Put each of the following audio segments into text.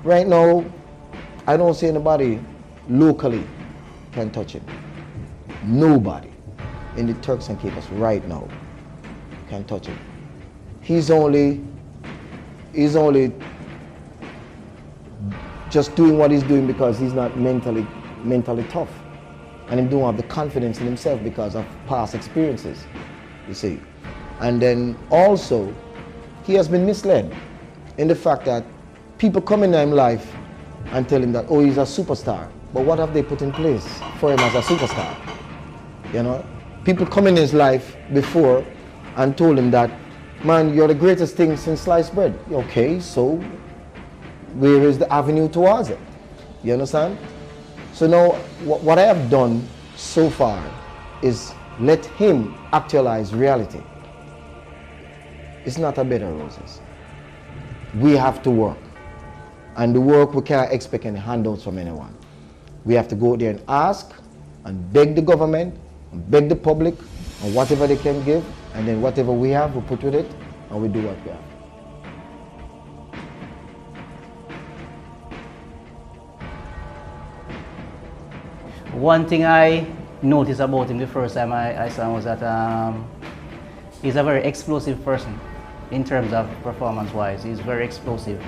Right now, I don't see anybody locally can touch him. Nobody in the Turks and Caicos right now can touch him. He's only just doing what he's doing because he's not mentally tough. And he don't have the confidence in himself because of past experiences, you see. And then also, he has been misled in the fact that people come in his life and tell him that, oh, he's a superstar. But what have they put in place for him as a superstar? You know, people come in his life before and told him that, man, you're the greatest thing since sliced bread. Okay, so where is the avenue towards it? You understand? So now, what I have done so far is let him actualize reality. It's not a bed of roses. We have to work. And the work, we can't expect any handouts from anyone. We have to go there and ask and beg the government and beg the public and whatever they can give, and then whatever we have, we put with it and we do what we have. One thing I noticed about him the first time I saw him was that he's a very explosive person in terms of performance-wise. He's very explosive.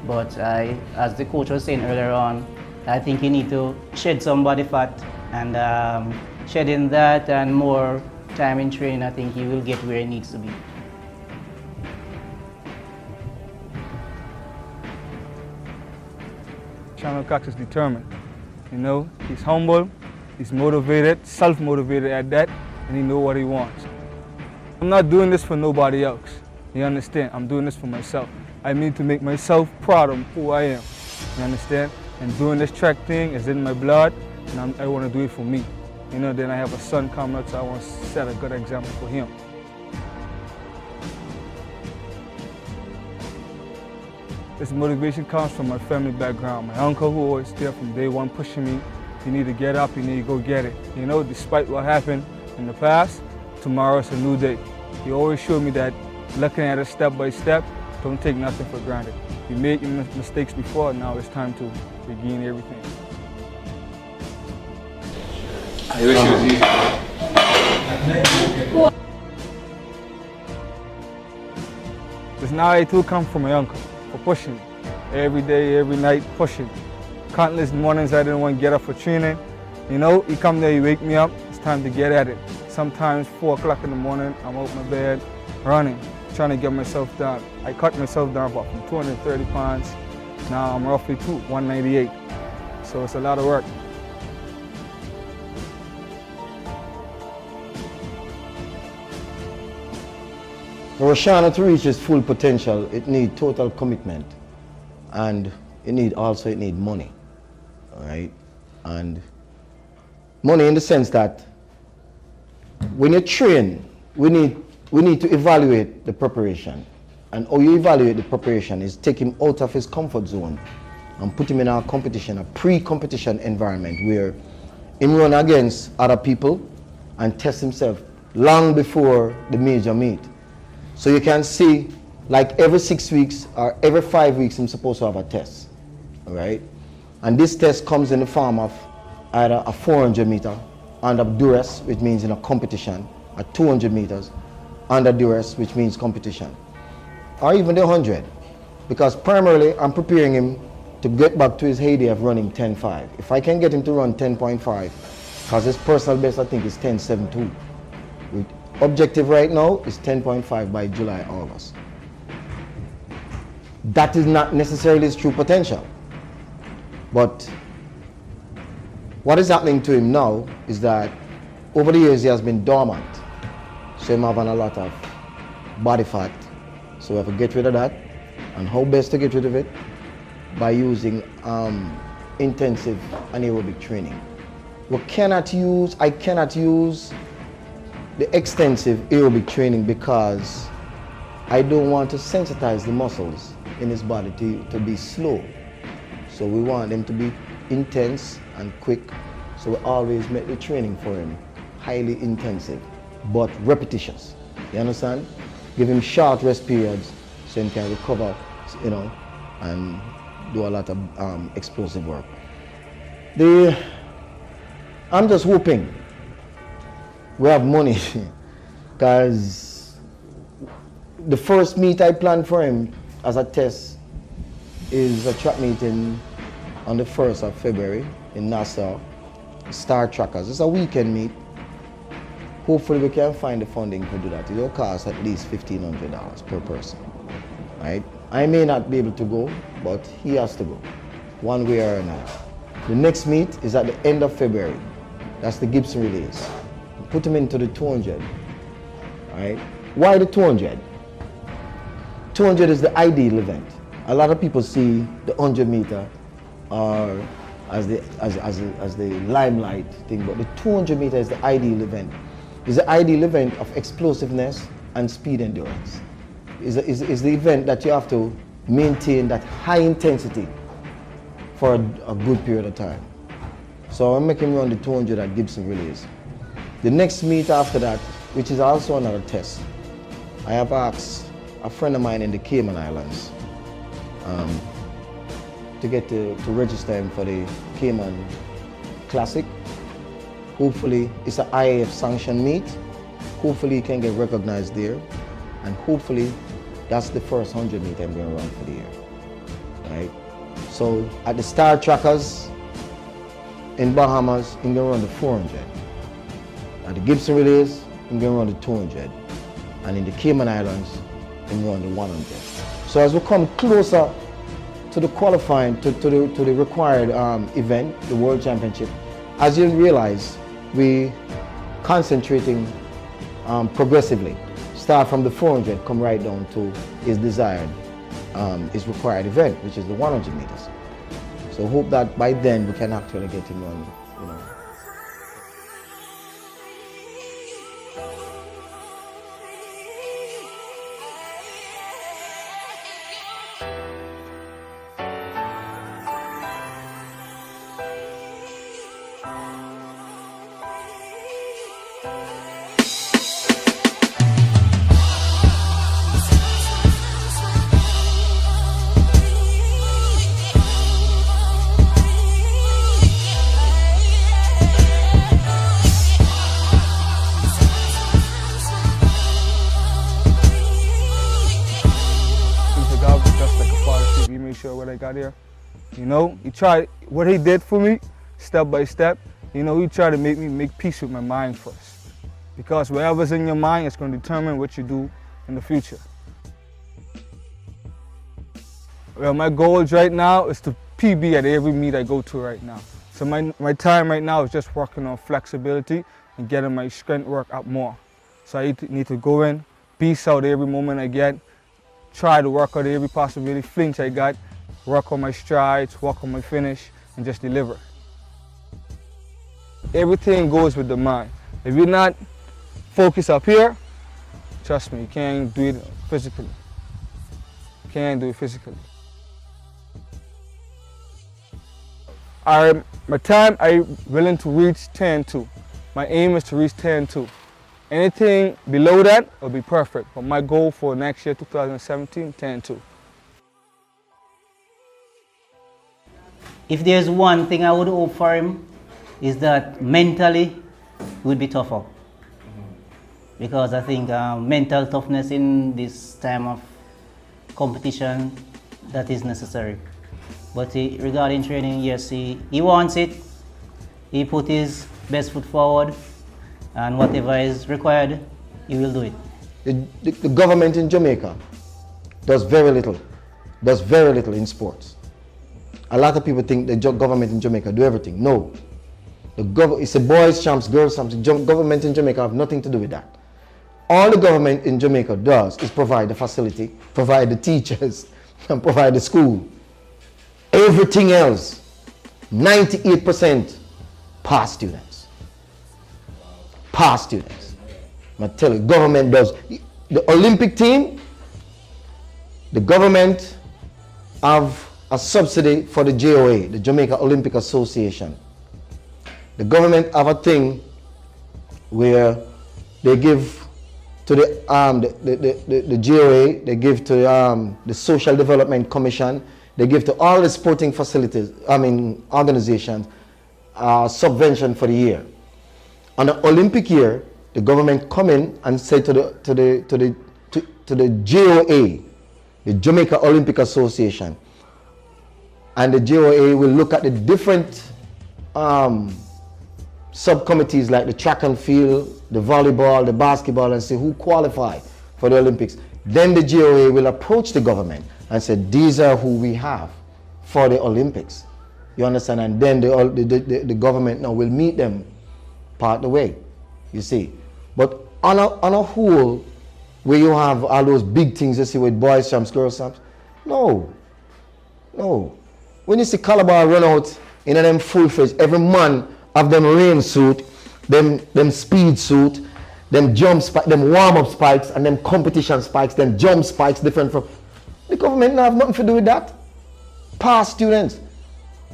But as the coach was saying earlier on, I think you need to shed some body fat, and shedding that and more time in training, I think he will get where he needs to be. Roshano Cox is determined. You know, he's humble, he's motivated, self-motivated at that, and he knows what he wants. I'm not doing this for nobody else. You understand? I'm doing this for myself. I need to make myself proud of who I am. You understand? And doing this track thing is in my blood, and I want to do it for me. You know, then I have a son coming up, so I want to set a good example for him. This motivation comes from my family background. My uncle, who always there from day one pushing me, you need to get up, you need to go get it. You know, despite what happened in the past, tomorrow's a new day. He always showed me that looking at it step by step, don't take nothing for granted. You made your mistakes before, now it's time to regain everything. I wish it was easy. This now too comes from my uncle for pushing me. Every day, every night, pushing. Countless mornings I didn't want to get up for training. You know, he come there, he wake me up, it's time to get at it. Sometimes 4 o'clock in the morning, I'm out my bed, running, trying to get myself down. I cut myself down about from 230 pounds. Now I'm roughly 198. So it's a lot of work. For Roshano to reach his full potential, it needs total commitment, and it need money, all right? And money in the sense that when you train, we need to evaluate the preparation, and how you evaluate the preparation is take him out of his comfort zone and put him in a competition, a pre-competition environment where he run against other people and test himself long before the major meet. So you can see, like every 6 weeks or every 5 weeks, I'm supposed to have a test, all right? And this test comes in the form of either a 400 meter under duress, which means in a competition, at 200 meters under duress, which means competition, or even the 100, because primarily I'm preparing him to get back to his heyday of running 10.5. If I can get him to run 10.5, because his personal best I think is 10.72. Objective right now is 10.5 by July, August. That is not necessarily his true potential. But what is happening to him now is that over the years he has been dormant. So he's having a lot of body fat. So we have to get rid of that. And how best to get rid of it? By using intensive anaerobic training. I cannot use the extensive aerobic training because I don't want to sensitize the muscles in his body to be slow. So we want them to be intense and quick. So we always make the training for him highly intensive, but repetitious. You understand? Give him short rest periods so he can recover, you know, and do a lot of explosive work. I'm just hoping we have money because the first meet I planned for him as a test is a track meeting on the 1st of February in Nassau, Star Trackers. It's a weekend meet. Hopefully we can find the funding to do that. It will cost at least $1,500 per person, right? I may not be able to go, but he has to go, one way or another. The next meet is at the end of February. That's the Gibson release. Put him into the 200, right? Why the 200? 200 is the ideal event. A lot of people see the 100 meter as the limelight thing, but the 200 meter is the ideal event. It's the ideal event of explosiveness and speed endurance. Is the event that you have to maintain that high intensity for a good period of time. So I'm making run the 200 at Gibson Relays. The next meet after that, which is also another test, I have asked a friend of mine in the Cayman Islands to register him for the Cayman Classic. Hopefully, it's an IAF sanctioned meet. Hopefully he can get recognized there. And hopefully, that's the first 100 meter I'm going to run for the year, right? So at the Star Trackers in Bahamas, I'm going to run the 400. At the Gibson Relays, I'm going to run the 200. And in the Cayman Islands, I'm going to run the 100. So as we come closer to the qualifying, to the required event, the World Championship, as you realize, we concentrating progressively. Start from the 400, come right down to his desired, his required event, which is the 100 meters. So hope that by then we can actually get him on, you know. Sure what I got here. You know, he tried, what he did for me, step by step, you know, he tried to make me make peace with my mind first. Because whatever's in your mind is going to determine what you do in the future. Well, my goals right now is to PB at every meet I go to right now. So my time right now is just working on flexibility and getting my strength work up more. So I need to go in, peace out every moment I get, try to work out every possibility, flinch I got, work on my strides, work on my finish, and just deliver. Everything goes with the mind. If you're not focused up here, trust me, you can't do it physically. You can't do it physically. My time, I'm willing to reach 10-2. My aim is to reach 10-2. Anything below that will be perfect, but my goal for next year, 2017, 10-2. If there's one thing I would hope for him, is that mentally it would be tougher. Because I think mental toughness in this time of competition, that is necessary. But regarding training, yes, he wants it. He put his best foot forward, and whatever is required, he will do it. The government in Jamaica does very little in sports. A lot of people think the government in Jamaica do everything. No. It's a boys' champs, girls' champs. The government in Jamaica have nothing to do with that. All the government in Jamaica does is provide the facility, provide the teachers, and provide the school. Everything else, 98% past students. Past students. I tell you, government does. The Olympic team, the government have a subsidy for the JOA, the Jamaica Olympic Association. The government have a thing where they give to the JOA, they give to the Social Development Commission, they give to all the sporting facilities, organizations, subvention for the year. On the Olympic year, the government come in and say to the JOA, the Jamaica Olympic Association, and the JOA will look at the different subcommittees like the track and field, the volleyball, the basketball, and say who qualify for the Olympics. Then the JOA will approach the government and say these are who we have for the Olympics. You understand? And then the government now will meet them part the way, you see. But on a whole, where you have all those big things you see with boys champs, girls champs, no. When you see Calabar run out in them full-fledged, every man have them rain suit, them speed suit, them jump spikes, them warm-up spikes, and them competition spikes, them jump spikes different from. The government don't have nothing to do with that. Past students.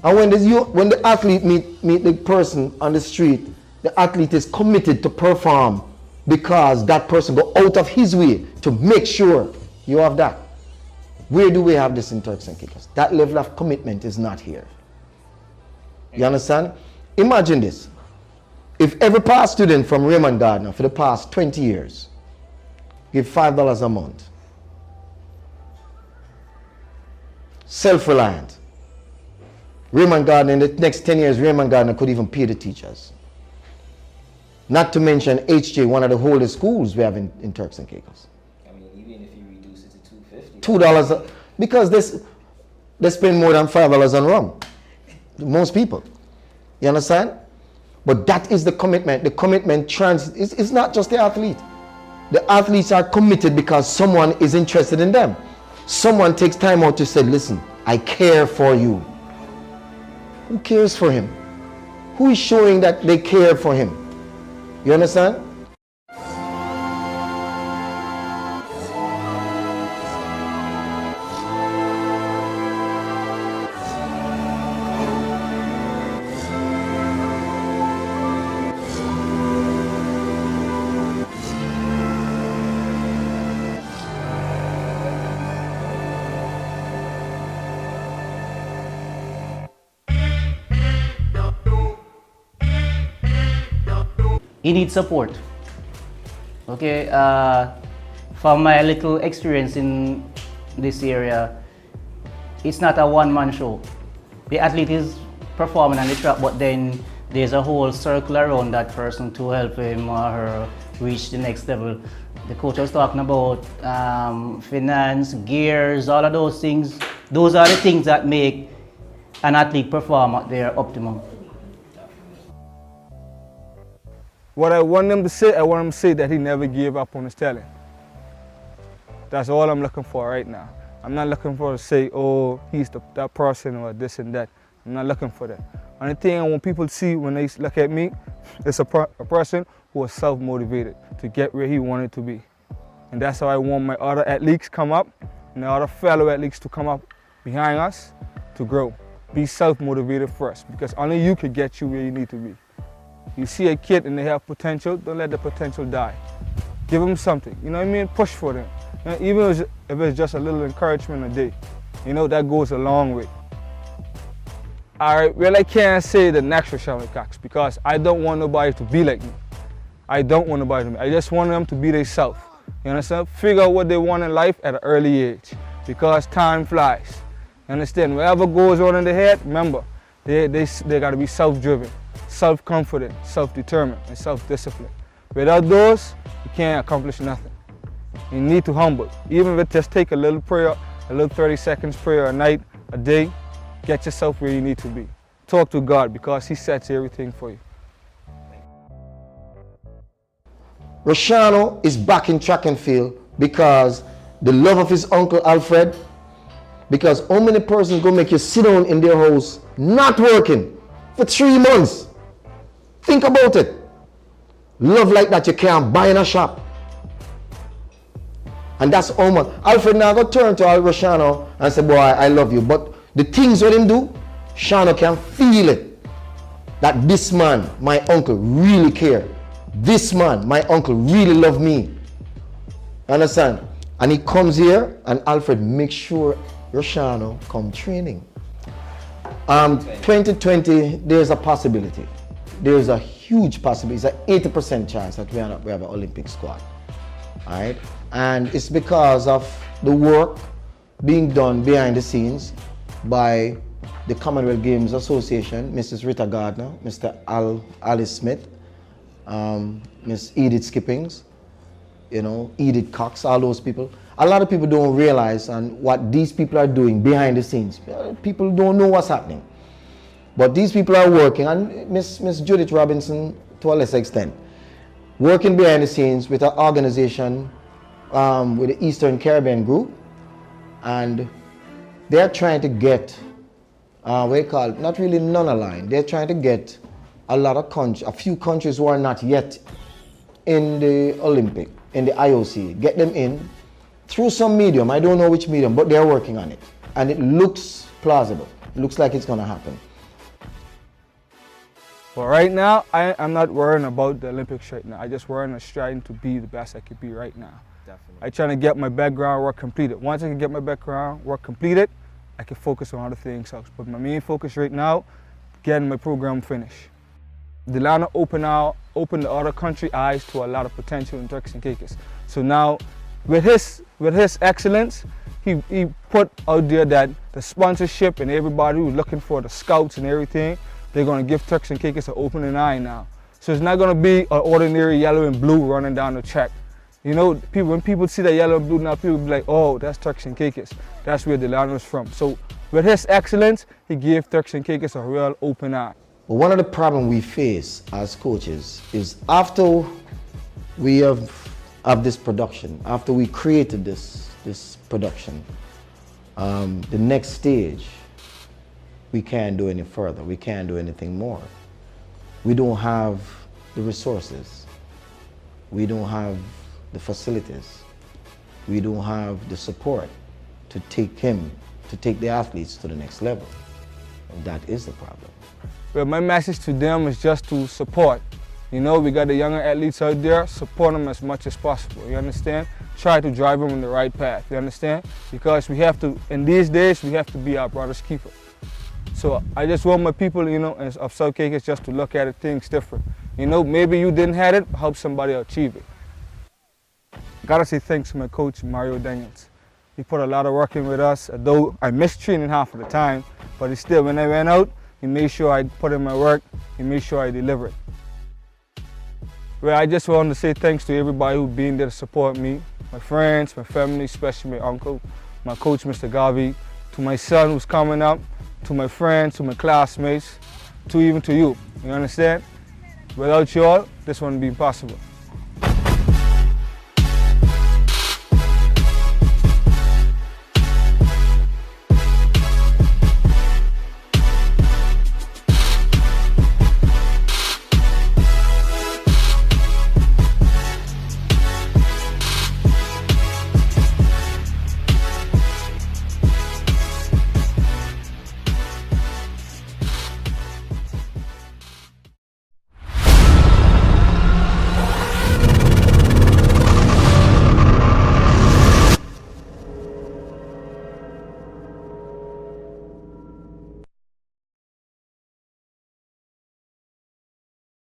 And when the athlete meet the person on the street, the athlete is committed to perform because that person go out of his way to make sure you have that. Where do we have this in Turks and Caicos? That level of commitment is not here. You understand? Imagine this. If every past student from Raymond Gardner for the past 20 years give $5 a month, self-reliant, Raymond Gardner, in the next 10 years, Raymond Gardner could even pay the teachers. Not to mention HJ, one of the oldest schools we have in Turks and Caicos. I mean, even if you reduce it to $2.50. $2, because they spend more than $5 on rum. Most people. You understand? But that is the commitment. The commitment it's not just the athlete. The athletes are committed because someone is interested in them. Someone takes time out to say, listen, I care for you. Who cares for him? Who is showing that they care for him? You understand? He needs support. Okay, from my little experience in this area, it's not a one-man show. The athlete is performing on the track, but then there's a whole circle around that person to help him or her reach the next level. The coach was talking about finance, gears, all of those things. Those are the things that make an athlete perform at their optimum. What I want them to say, I want them to say that he never gave up on his talent. That's all I'm looking for right now. I'm not looking for to say, oh, he's that person or this and that. I'm not looking for that. Only thing I want people to see when they look at me is a person who was self-motivated to get where he wanted to be. And that's how I want my other athletes come up and the other fellow athletes to come up behind us to grow. Be self-motivated first, because only you can get you where you need to be. You see a kid and they have potential, don't let the potential die. Give them something, you know what I mean? Push for them. You know, even if it's just a little encouragement a day, you know, that goes a long way. All right, well, I can't say the next Roshano Cox because I don't want nobody to be like me. I don't want nobody to be. I just want them to be themselves. You understand? Figure out what they want in life at an early age because time flies. You understand? Whatever goes on in their head, remember, they got to be self-driven, self-confident, self-determined, and self-disciplined. Without those, you can't accomplish nothing. You need to humble. Even if it just take a little prayer, a little 30 seconds prayer a night, a day, get yourself where you need to be. Talk to God because He sets everything for you. Roshano is back in track and field because the love of his uncle Alfred, because how many persons go make you sit down in their house not working for 3 months? Think about it. Love like that you can't buy in a shop. And that's how much. Alfred now go turn to Roshano and say, boy, I love you. But the things what him do, Shano can feel it. That this man, my uncle, really care. This man, my uncle, really love me. Understand? And he comes here and Alfred makes sure Roshano come training. 2020, there's a possibility. There's a huge possibility. It's an 80% chance that we have an Olympic squad. All right? And it's because of the work being done behind the scenes by the Commonwealth Games Association, Mrs. Rita Gardner, Mr. Alice Smith, Miss Edith Skippings, you know, Edith Cox, all those people. A lot of people don't realize what these people are doing behind the scenes. People don't know what's happening. But these people are working, and Miss Judith Robinson, to a lesser extent, working behind the scenes with an organization with the Eastern Caribbean Group, and they're trying to get, what they call it, not really non-aligned, they're trying to get a few countries who are not yet in the Olympic, in the IOC, get them in through some medium. I don't know which medium, but they're working on it. And it looks plausible. It looks like it's gonna happen. But right now, I'm not worrying about the Olympics right now. I just worrying on striving to be the best I could be right now. Definitely. I'm trying to get my background work completed. Once I can get my background work completed, I can focus on other things else. But my main focus right now, getting my program finished. Delano opened the other country eyes to a lot of potential in Turks and Caicos. So now, with his excellence, he put out there that the sponsorship and everybody who's looking for the scouts and everything, they're going to give Turks and Caicos an opening eye now. So it's not going to be an ordinary yellow and blue running down the track. You know, when people see that yellow and blue now, people be like, oh, that's Turks and Caicos. That's where Delano's from. So with his excellence, he gave Turks and Caicos a real open eye. But one of the problems we face as coaches is after we have this production, after we created this production, the next stage, we can't do any further. We can't do anything more. We don't have the resources. We don't have the facilities. We don't have the support to take the athletes to the next level. And that is the problem. Well, my message to them is just to support. You know, we got the younger athletes out there, support them as much as possible, you understand? Try to drive them in the right path, you understand? Because we have to, in these days, we have to be our brother's keeper. So I just want my people, you know, of South Caicos just to look at it, things different. You know, maybe you didn't have it, help somebody achieve it. Gotta say thanks to my coach, Mario Daniels. He put a lot of work in with us, though I missed training half of the time, but he still, when I went out, he made sure I put in my work, he made sure I delivered. Well, I just want to say thanks to everybody who's been there to support me, my friends, my family, especially my uncle, my coach, Mr. Garvey, to my son who's coming up, to my friends, to my classmates, even to you, you understand? Without you all, this wouldn't be possible.